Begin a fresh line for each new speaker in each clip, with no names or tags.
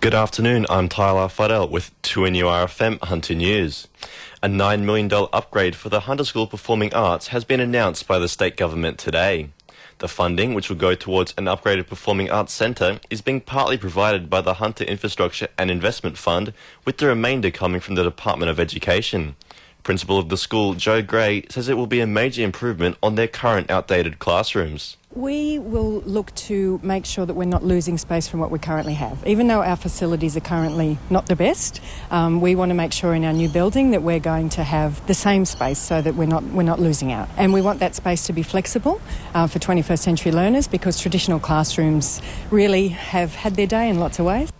Good afternoon, I'm Tyler Fidel with 2NURFM Hunter News. A $9 million upgrade for the Hunter School Performing Arts has been announced by the state government today. The funding, which will go towards an upgraded performing arts centre, is being partly provided by the Hunter Infrastructure and Investment Fund, with the remainder coming from the Department of Education. Principal of the school, Joe Gray, says it will be a major improvement on their current outdated classrooms.
We will look to make sure that we're not losing space from what we currently have. Even though our facilities are currently not the best, we want to make sure in our new building that we're going to have the same space so that we're not losing out. And we want that space to be flexible for 21st century learners, because traditional classrooms really have had their day in lots of ways.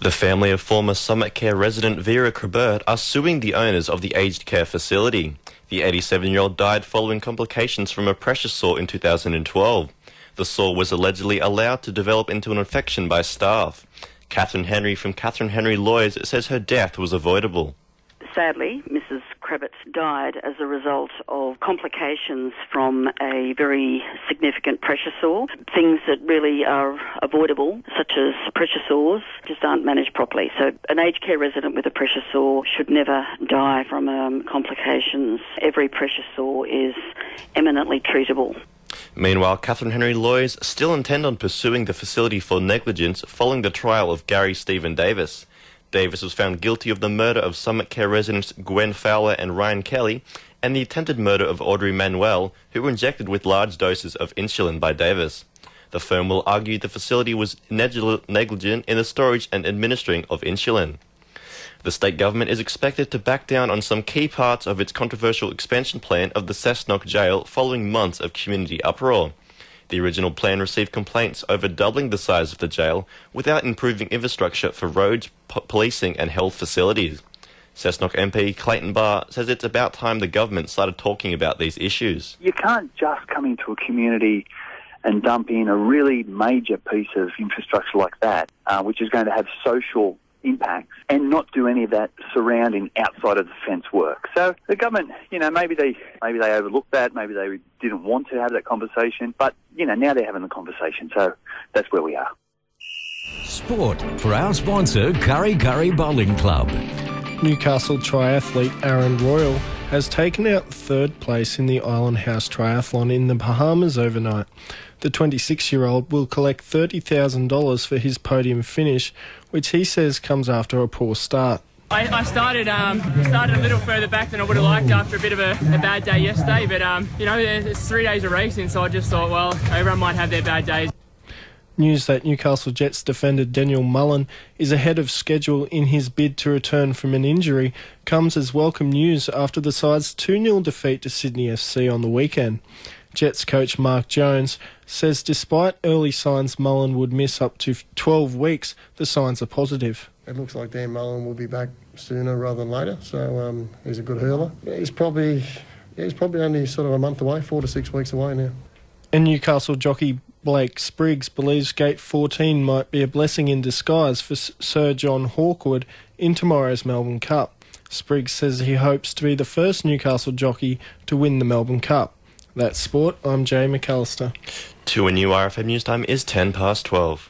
The family of former Summit Care resident Vera Crabert are suing the owners of the aged care facility. The 87-year-old died following complications from a pressure sore in 2012. The sore was allegedly allowed to develop into an infection by staff. Catherine Henry from Catherine Henry Lawyers says her death was avoidable.
Sadly, Mrs. Krebitz died as a result of complications from a very significant pressure sore. Things that really are avoidable, such as pressure sores, just aren't managed properly. So an aged care resident with a pressure sore should never die from complications. Every pressure sore is eminently treatable.
Meanwhile, Catherine Henry Lawyers still intend on pursuing the facility for negligence following the trial of Gary Stephen Davis. Davis was found guilty of the murder of Summit Care residents Gwen Fowler and Ryan Kelly and the attempted murder of Audrey Manuel, who were injected with large doses of insulin by Davis. The firm will argue the facility was negligent in the storage and administering of insulin. The state government is expected to back down on some key parts of its controversial expansion plan of the Cessnock jail following months of community uproar. The original plan received complaints over doubling the size of the jail without improving infrastructure for roads, policing and health facilities. Cessnock MP Clayton Barr says it's about time the government started talking about these issues.
You can't just come into a community and dump in a really major piece of infrastructure like that, which is going to have social impacts, and not do any of that surrounding outside of the fence work. So the government, maybe they overlooked that, maybe they didn't want to have that conversation, but now they're having the conversation, so that's where we are.
Sport for our sponsor, Curry Curry Bowling Club.
Newcastle triathlete Aaron Royal has taken out third place in the Island House Triathlon in the Bahamas overnight. The 26-year-old will collect $30,000 for his podium finish, which he says comes after a poor start.
I started a little further back than I would have liked after a bit of a bad day yesterday, but it's 3 days of racing, so I just thought, well, everyone might have their bad days.
News that Newcastle Jets defender Daniel Mullen is ahead of schedule in his bid to return from an injury comes as welcome news after the side's 2-0 defeat to Sydney FC on the weekend. Jets coach Mark Jones says despite early signs Mullen would miss up to 12 weeks, the signs are positive.
It looks like Dan Mullen will be back sooner rather than later, so he's a good hurler. He's probably only sort of a month away, 4 to 6 weeks away now.
And Newcastle jockey Blake Spriggs believes Gate 14 might be a blessing in disguise for Sir John Hawkwood in tomorrow's Melbourne Cup. Spriggs says he hopes to be the first Newcastle jockey to win the Melbourne Cup. That's sport. I'm Jay McAllister.
2NURFM News Time is 12:10.